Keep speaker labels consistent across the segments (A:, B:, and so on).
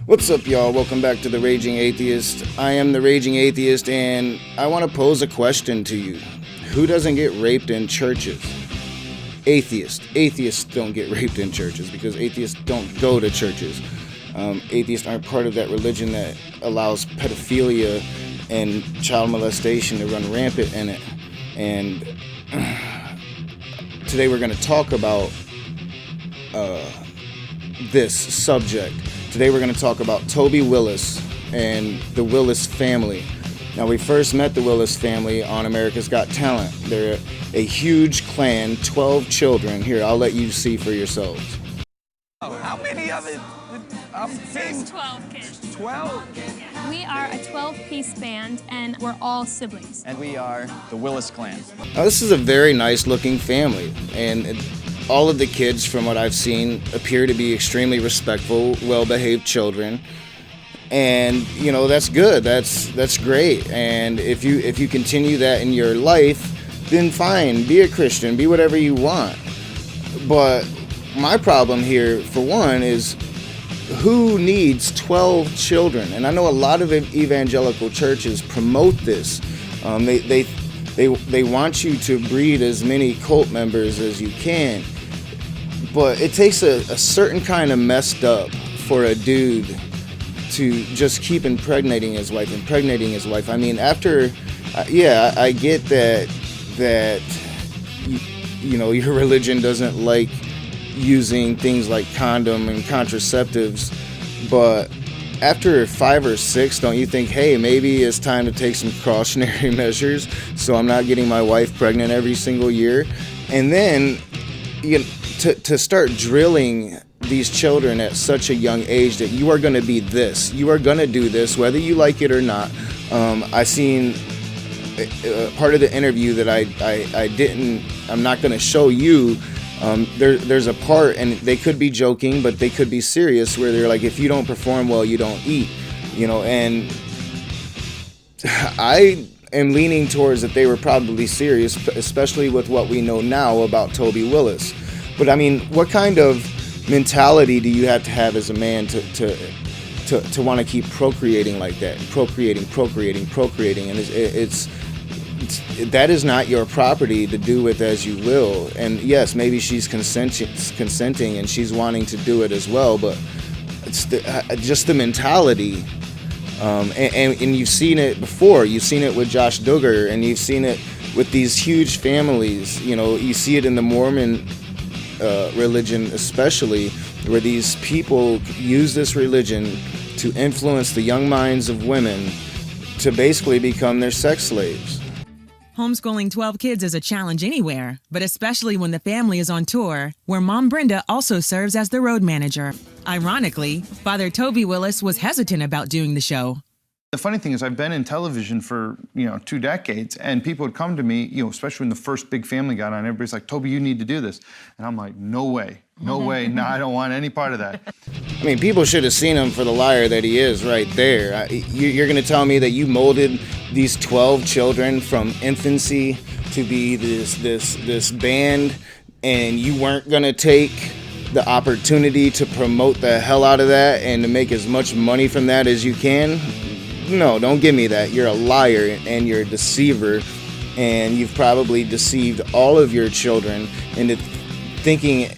A: What's up, y'all? Welcome back to The Raging Atheist. I am The Raging Atheist, and I want to pose a question to you. Who doesn't get raped in churches? Atheists. Atheists don't get raped in churches because atheists don't go to churches. Atheists aren't part of that religion that allows pedophilia and child molestation to run rampant in it. And today we're going to talk about this subject. Today we're going to talk about Toby Willis and the Willis Family. Now, we first met the Willis Family on America's Got Talent. They're a huge clan, 12 children. Here, I'll let you see for yourselves.
B: How many of it?
C: There's 12 kids.
B: 12?
C: We are a 12-piece band, and we're all siblings.
D: And we are the Willis clan.
A: Now, this is a very nice-looking family, and all of the kids, from what I've seen, appear to be extremely respectful, well-behaved children. And, you know, that's good. That's great. And if you continue that in your life, then fine, be a Christian, be whatever you want. But my problem here, for one, is who needs 12 children? And I know a lot of evangelical churches promote this. They want you to breed as many cult members as you can. But it takes a certain kind of messed up for a dude to just keep impregnating his wife. I mean, after, I get that you know, your religion doesn't like using things like condom and contraceptives, but after 5 or 6, don't you think, hey, maybe it's time to take some precautionary measures so I'm not getting my wife pregnant every single year? And then, you know, to start drilling these children at such a young age that you are going to be this, you are going to do this, whether you like it or not. I seen part of the interview that I'm not going to show you. There's a part, and they could be joking, but they could be serious, where they're like, if you don't perform well, you don't eat, you know. And I am leaning towards that they were probably serious, especially with what we know now about Toby Willis. But I mean, what kind of mentality do you have to have as a man to want to keep procreating like that, procreating, and it's that is not your property to do with as you will. And yes, maybe she's consenting and she's wanting to do it as well, but it's just the mentality. And you've seen it before. You've seen it with Josh Duggar, and you've seen it with these huge families. You know, you see it in the Mormon religion especially, where these people use this religion to influence the young minds of women to basically become their sex slaves.
E: Homeschooling 12 kids is a challenge anywhere, but especially when the family is on tour, where Mom Brenda also serves as the road manager. Ironically, Father Toby Willis was hesitant about doing the show.
F: The funny thing is, I've been in television for, 2 decades, and people would come to me, especially when the first big family got on, everybody's like, Toby, you need to do this. And I'm like, no way, no, I don't want any part of that.
A: I mean, people should have seen him for the liar that he is right there. You're going to tell me that you molded these 12 children from infancy to be this band, and you weren't going to take the opportunity to promote the hell out of that and to make as much money from that as you can? No, don't give me that. You're a liar and you're a deceiver, and you've probably deceived all of your children into thinking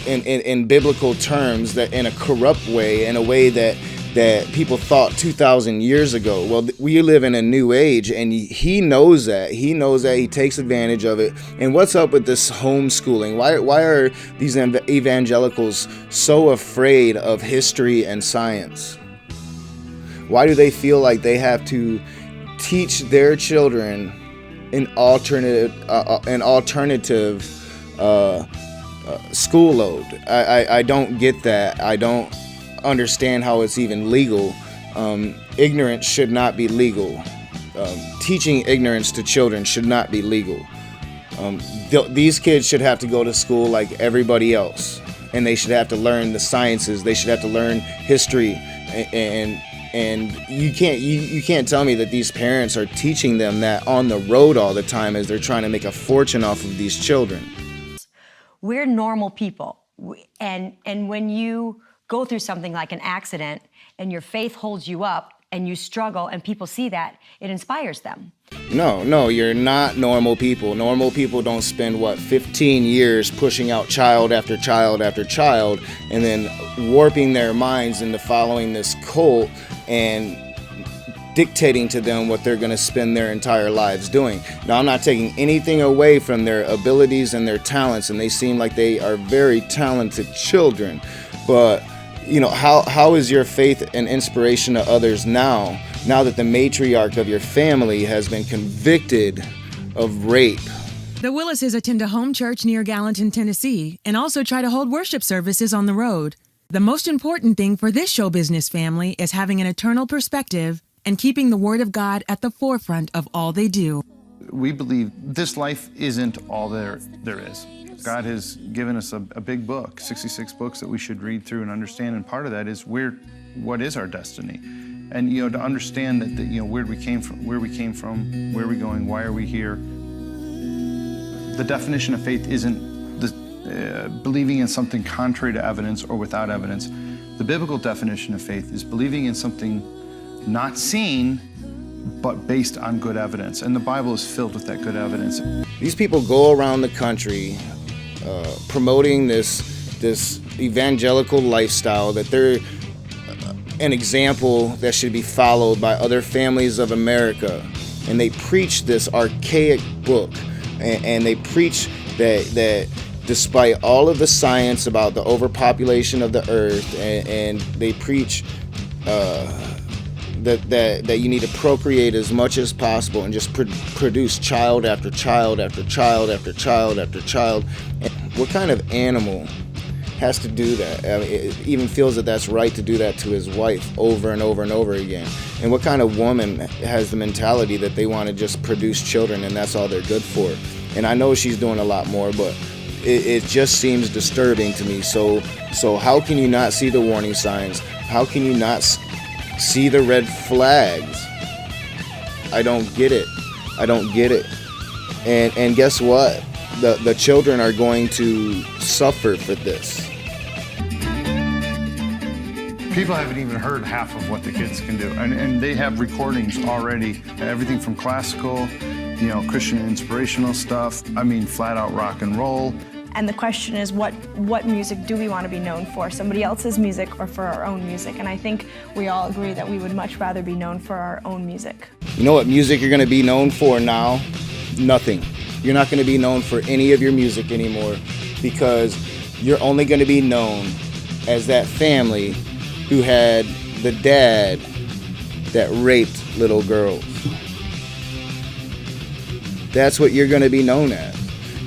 A: in biblical terms, that in a corrupt way, in a way that people thought 2,000 years ago. Well, we live in a new age, and he knows that. He knows that. He takes advantage of it. And what's up with this homeschooling? Why are these evangelicals so afraid of history and science? Why do they feel like they have to teach their children an alternative school load? I don't get that. I don't understand how it's even legal. Ignorance should not be legal. Teaching ignorance to children should not be legal. These kids should have to go to school like everybody else, and they should have to learn the sciences. They should have to learn history, and you can't tell me that these parents are teaching them that on the road all the time as they're trying to make a fortune off of these children.
G: We're normal people, and when you go through something like an accident and your faith holds you up and you struggle and people see that, it inspires them.
A: No, you're not normal people. Normal people don't spend, 15 years pushing out child after child after child and then warping their minds into following this cult and dictating to them what they're going to spend their entire lives doing. Now, I'm not taking anything away from their abilities and their talents, and they seem like they are very talented children. But, how is your faith an inspiration to others now that the matriarch of your family has been convicted of rape?
E: The Willises attend a home church near Gallatin, Tennessee, and also try to hold worship services on the road. The most important thing for this show business family is having an eternal perspective and keeping the Word of God at the forefront of all they do.
F: We believe this life isn't all there is. God has given us a big book, 66 books that we should read through and understand, and part of that is what is our destiny? And to understand that where we came from, where are we going, why are we here? The definition of faith isn't believing in something contrary to evidence or without evidence. The biblical definition of faith is believing in something not seen, but based on good evidence. And the Bible is filled with that good evidence.
A: These people go around the country promoting this evangelical lifestyle, that they're an example that should be followed by other families of America. And they preach this archaic book, and they preach that despite all of the science about the overpopulation of the earth, and they preach that you need to procreate as much as possible and just produce child after child after child after child after child. And what kind of animal has to do that? I mean, it even feels that that's right to do that to his wife over and over and over again. And what kind of woman has the mentality that they want to just produce children and that's all they're good for? And I know she's doing a lot more, but it just seems disturbing to me. So how can you not see the warning signs? How can you not see the red flags? I don't get it. And guess what? The children are going to suffer for this.
F: People haven't even heard half of what the kids can do. And they have recordings already, everything from classical, Christian inspirational stuff. Flat out rock and roll.
H: And the question is, what music do we want to be known for? Somebody else's music or for our own music? And I think we all agree that we would much rather be known for our own music.
A: You know what music you're going to be known for now? Nothing. You're not going to be known for any of your music anymore, because you're only going to be known as that family who had the dad that raped little girls. That's what you're going to be known as.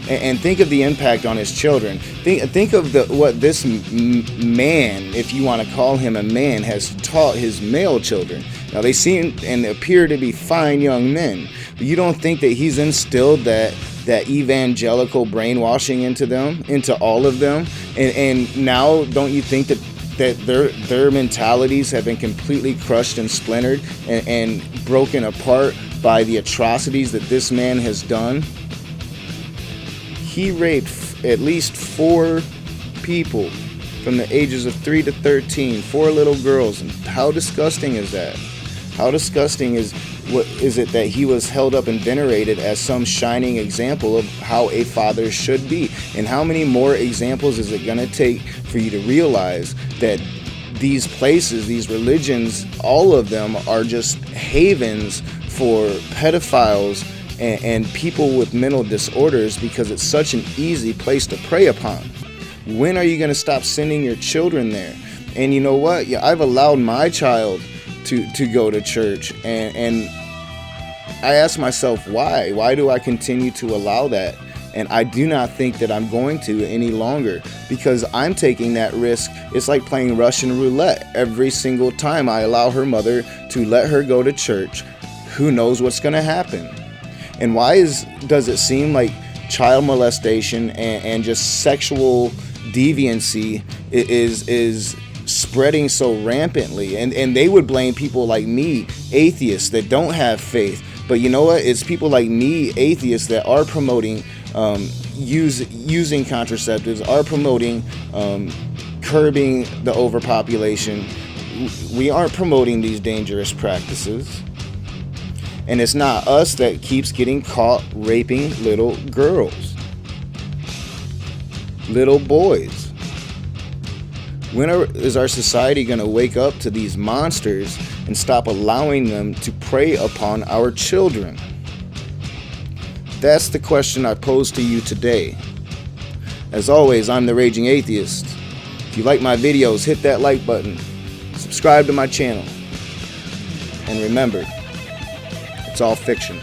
A: And think of the impact on his children. Think of what this man, if you want to call him a man, has taught his male children. Now, they seem and appear to be fine young men, but you don't think that he's instilled that evangelical brainwashing into all of them? And now, don't you think that their mentalities have been completely crushed and splintered and broken apart by the atrocities that this man has done? He raped at least 4 people from the ages of 3 to 13, 4 little girls. And how disgusting is that? How disgusting is it that he was held up and venerated as some shining example of how a father should be? And how many more examples is it going to take for you to realize that these places, these religions, all of them are just havens for pedophiles and people with mental disorders, because it's such an easy place to prey upon? When are you going to stop sending your children there? And you know what? Yeah, I've allowed my child to go to church, and I ask myself, why? Why do I continue to allow that? And I do not think that I'm going to any longer, because I'm taking that risk. It's like playing Russian roulette. Every single time I allow her mother to let her go to church, who knows what's going to happen? And why does it seem like child molestation and just sexual deviancy is spreading so rampantly? And they would blame people like me, atheists that don't have faith. But you know what? It's people like me, atheists, that are promoting using contraceptives, are promoting curbing the overpopulation. We aren't promoting these dangerous practices. And it's not us that keeps getting caught raping little girls, little boys. When is our society going to wake up to these monsters and stop allowing them to prey upon our children? That's the question I pose to you today. As always, I'm the Raging Atheist. If you like my videos, hit that like button, subscribe to my channel, and remember, it's all fiction.